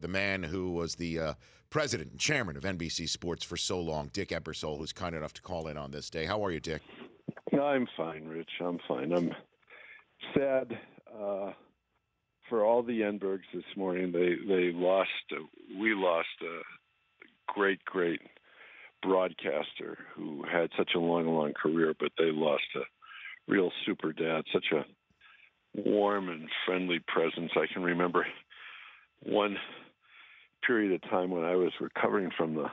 the man who was the president and chairman of NBC Sports for so long, Dick Ebersol, who's kind enough to call in on this day. How are you, Dick? I'm fine, Rich. I'm fine. I'm sad for all the Enbergs this morning. They lost. We lost a great broadcaster who had such a long career, but they lost a real super dad, such a warm and friendly presence. I can remember one period of time when I was recovering from the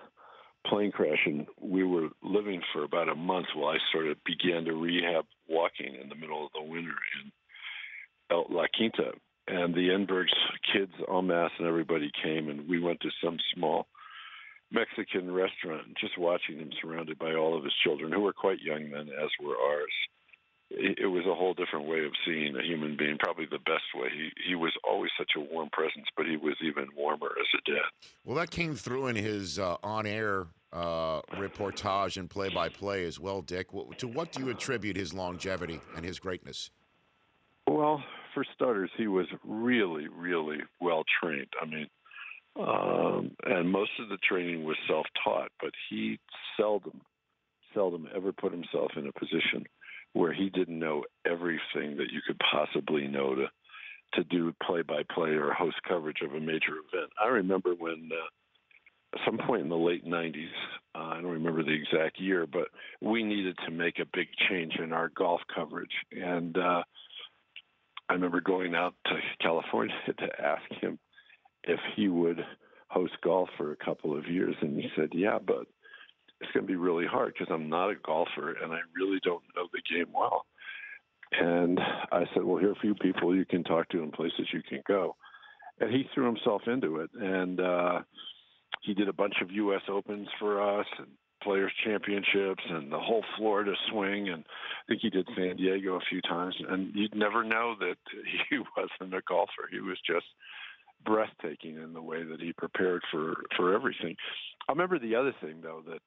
plane crash, and we were living for about a month while I sort of began to rehab walking in the middle of the winter in La Quinta. And the Enberg's kids en masse and everybody came, and we went to some small Mexican restaurant, just watching him surrounded by all of his children, who were quite young then, as were ours. It was a whole different way of seeing a human being, probably the best way. He was always such a warm presence, but he was even warmer as a dad. Well, that came through in his on-air reportage and play-by-play as well, Dick. To what do you attribute his longevity and his greatness? Well, for starters, he was really well trained. I mean, and most of the training was self-taught, but he seldom ever put himself in a position where he didn't know everything that you could possibly know to do play-by-play or host coverage of a major event. I remember when at some point in the late 90s, I don't remember the exact year, but we needed to make a big change in our golf coverage. And I remember going out to California to ask him if he would host golf for a couple of years. And he said, yeah, but it's going to be really hard because I'm not a golfer and I really don't know the game well. And I said, well, here are a few people you can talk to and places you can go. And he threw himself into it. And he did a bunch of U.S. Opens for us and Players Championships and the whole Florida swing. And I think he did San Diego a few times. And you'd never know that he wasn't a golfer. He was just breathtaking in the way that he prepared for everything. I remember the other thing, though, that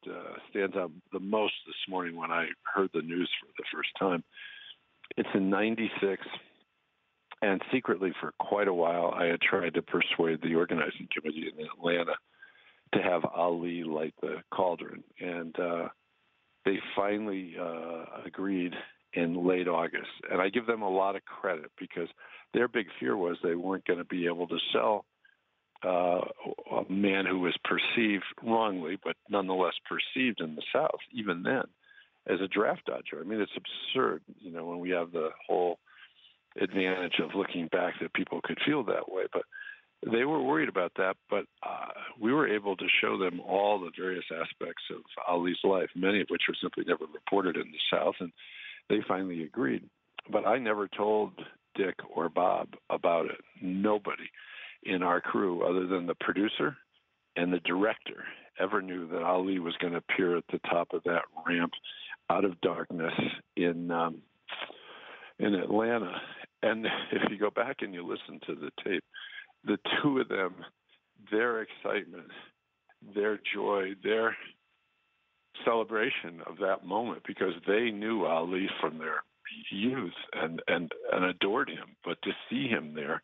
stands out the most this morning when I heard the news for the first time. It's in '96, and secretly for quite a while, I had tried to persuade the organizing committee in Atlanta to have Ali light the cauldron. And they finally agreed in late August. And I give them a lot of credit because their big fear was they weren't going to be able to sell a man who was perceived wrongly, but nonetheless perceived in the South, even then, as a draft dodger. I mean, it's absurd, when we have the whole advantage of looking back that people could feel that way. But they were worried about that, but we were able to show them all the various aspects of Ali's life, many of which were simply never reported in the South, and they finally agreed. But I never told Dick or Bob about it. Nobody in our crew, other than the producer and the director, ever knew that Ali was going to appear at the top of that ramp out of darkness in Atlanta. And if you go back and you listen to the tape, the two of them, their excitement, their joy, their celebration of that moment, because they knew Ali from their youth and adored him. But to see him there,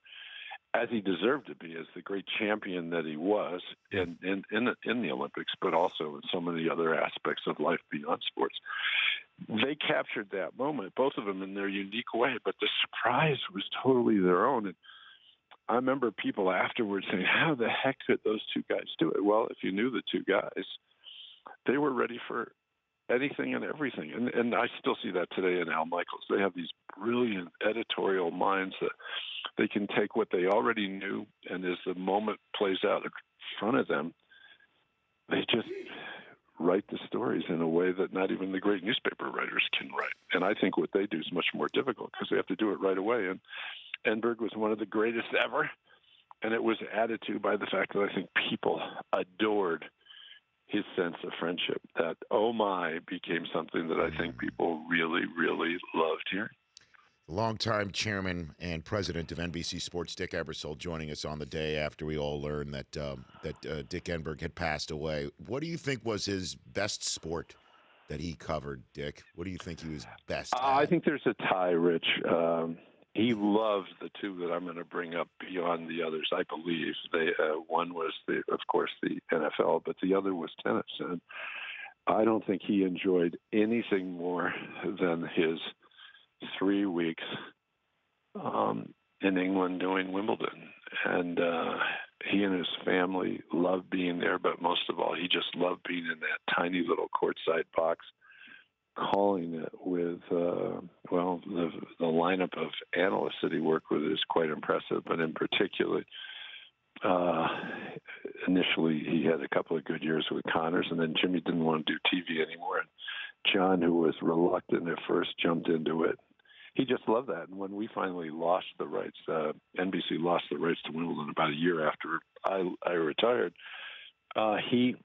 as he deserved to be, as the great champion that he was in the Olympics, but also in so many other aspects of life beyond sports, they captured that moment, both of them in their unique way. But the surprise was totally their own. And I remember people afterwards saying, how the heck could those two guys do it? Well, if you knew the two guys, they were ready for anything and everything. And I still see that today in Al Michaels. They have these brilliant editorial minds that they can take what they already knew, and as the moment plays out in front of them, they just write the stories in a way that not even the great newspaper writers can write. And I think what they do is much more difficult because they have to do it right away. And Enberg was one of the greatest ever, and it was added to by the fact that I think people adored his sense of friendship. That "oh my" became something that I think people really loved hearing. Longtime chairman and president of NBC Sports, Dick Ebersol, joining us on the day after we all learned that Dick Enberg had passed away. What do you think was his best sport that he covered, Dick? What do you think he was best at? I think there's a tie, Rich. he loved the two that I'm going to bring up beyond the others. I believe one was of course, the NFL, but the other was tennis, and I don't think he enjoyed anything more than his 3 weeks in England doing Wimbledon. And he and his family loved being there, but most of all, he just loved being in that tiny little courtside box, calling it with, the lineup of analysts that he worked with is quite impressive, but in particular, initially he had a couple of good years with Connors, and then Jimmy didn't want to do TV anymore. And John, who was reluctant at first, jumped into it. He just loved that. And when we finally lost the rights, NBC lost the rights to Wimbledon about a year after I retired, he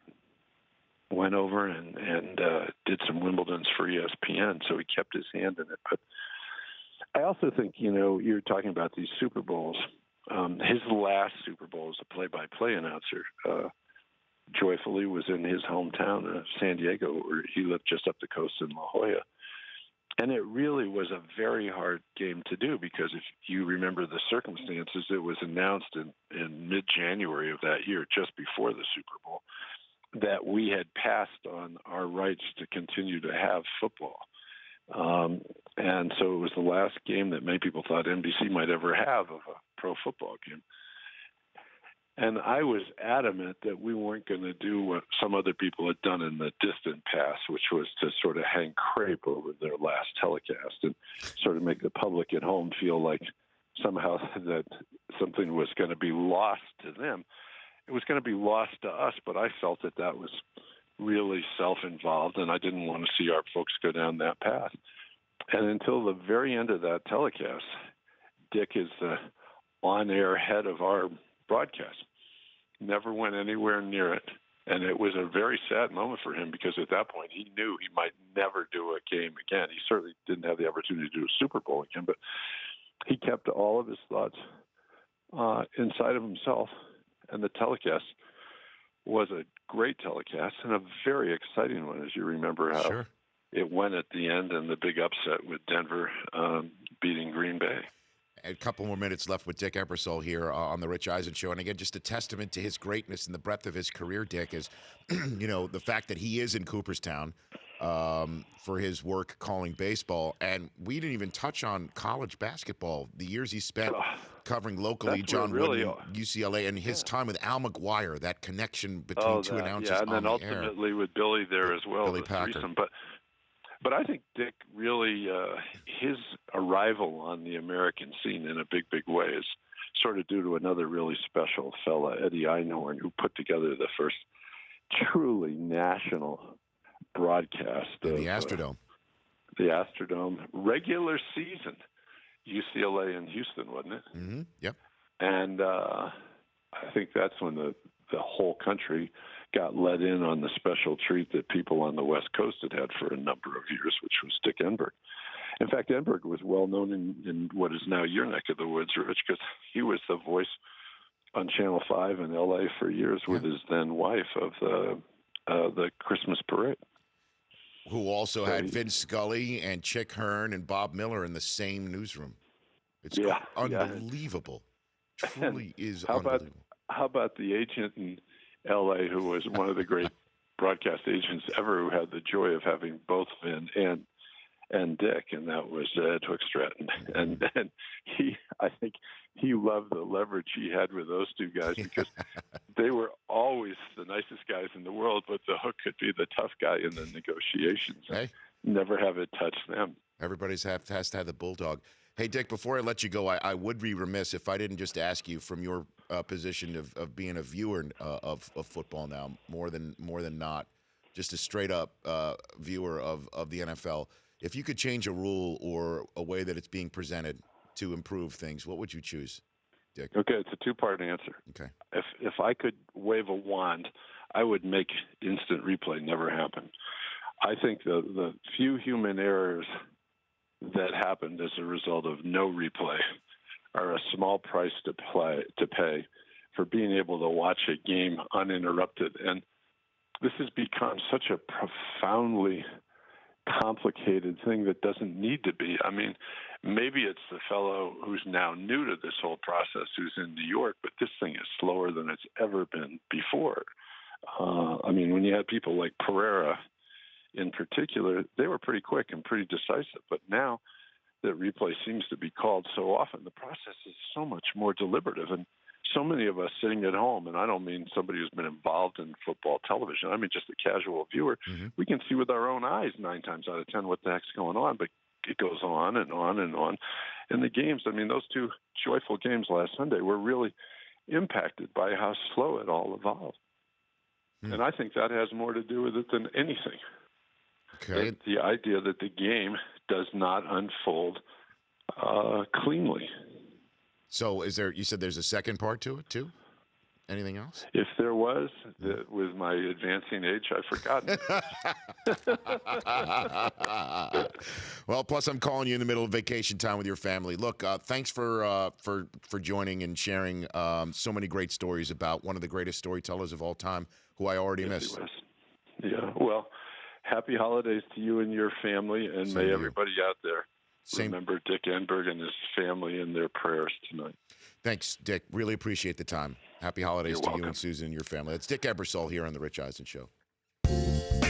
went over and did some Wimbledons for ESPN, so he kept his hand in it. But I also think, you're talking about these Super Bowls. His last Super Bowl as a play-by-play announcer, joyfully, was in his hometown of San Diego, where he lived just up the coast in La Jolla. And it really was a very hard game to do because if you remember the circumstances, it was announced in mid-January of that year, just before the Super Bowl, that we had passed on our rights to continue to have football. And so it was the last game that many people thought NBC might ever have of a pro football game. And I was adamant that we weren't going to do what some other people had done in the distant past, which was to sort of hang crepe over their last telecast and sort of make the public at home feel like somehow that something was going to be lost to them. It was going to be lost to us, but I felt that was really self-involved, and I didn't want to see our folks go down that path. And until the very end of that telecast, Dick is the on-air head of our broadcast. Never went anywhere near it. And it was a very sad moment for him because at that point he knew he might never do a game again. He certainly didn't have the opportunity to do a Super Bowl again, but he kept all of his thoughts inside of himself. And the telecast was a great telecast and a very exciting one, as you remember how Sure. it went at the end and the big upset with Denver beating Green Bay. A couple more minutes left with Dick Ebersol here on the Rich Eisen Show. And again, just a testament to his greatness and the breadth of his career, Dick, is, the fact that he is in Cooperstown for his work calling baseball. And we didn't even touch on college basketball, the years he spent covering locally, John Wooden, UCLA, and his time with Al McGuire, that connection between two announcers and then ultimately with Billy there as well. Billy Packer. But I think Dick really, his arrival on the American scene in a big, big way is sort of due to another really special fella, Eddie Einhorn, who put together the first truly national broadcast of the Astrodome. The Astrodome regular season, UCLA and Houston, wasn't it? Mm-hmm. Yep. And I think that's when the whole country got let in on the special treat that people on the West Coast had for a number of years, which was Dick Enberg. In fact, Enberg was well known in what is now your neck of the woods, Rich, because he was the voice on Channel 5 in L.A. for years with his then wife of the Christmas parade. Who also had Vince Scully and Chick Hearn and Bob Miller in the same newsroom. It's unbelievable. Truly is unbelievable. How about the agent in L.A. who was one of the great broadcast agents ever, who had the joy of having both Vin and Dick, and that was Ed Hookstratton. And I think he loved the leverage he had with those two guys because they were always the nicest guys in the world, but the Hook could be the tough guy in the negotiations. Hey. Never have it touch them. Everybody has to have the bulldog. Hey, Dick, before I let you go, I would be remiss if I didn't just ask you from your position of being a viewer of football now, more than not, just a straight-up viewer of the NFL. If you could change a rule or a way that it's being presented to improve things, what would you choose, Dick? Okay, it's a two-part answer. Okay. If I could wave a wand, I would make instant replay never happen. I think the few human errors that happened as a result of no replay are a small price to pay for being able to watch a game uninterrupted. And this has become such a profoundly complicated thing that doesn't need to be. I mean, maybe it's the fellow who's now new to this whole process who's in New York, but this thing is slower than it's ever been before. I mean, when you had people like Pereira in particular, they were pretty quick and pretty decisive. But now that replay seems to be called so often, the process is so much more deliberative. And so many of us sitting at home, and I don't mean somebody who's been involved in football television, I mean just a casual viewer, we can see with our own eyes 9 times out of 10 what the heck's going on, but it goes on and on and on. And the games, I mean, those 2 joyful games last Sunday were really impacted by how slow it all evolved. And I think that has more to do with it than anything. Okay. The idea that the game does not unfold cleanly. So you said there's a second part to it, too? Anything else? If there was, with my advancing age, I've forgotten. Well, plus I'm calling you in the middle of vacation time with your family. Look, thanks for joining and sharing so many great stories about one of the greatest storytellers of all time, who I already miss. Yeah, well, happy holidays to you and your family, and Same may to everybody out there remember Dick Enberg and his family in their prayers tonight. Thanks, Dick. Really appreciate the time. Happy holidays You're to welcome. you and Susan and your family. It's Dick Ebersol here on The Rich Eisen Show.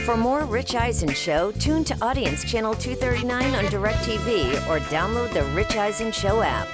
For more Rich Eisen Show, tune to Audience Channel 239 on DirecTV or download the Rich Eisen Show app.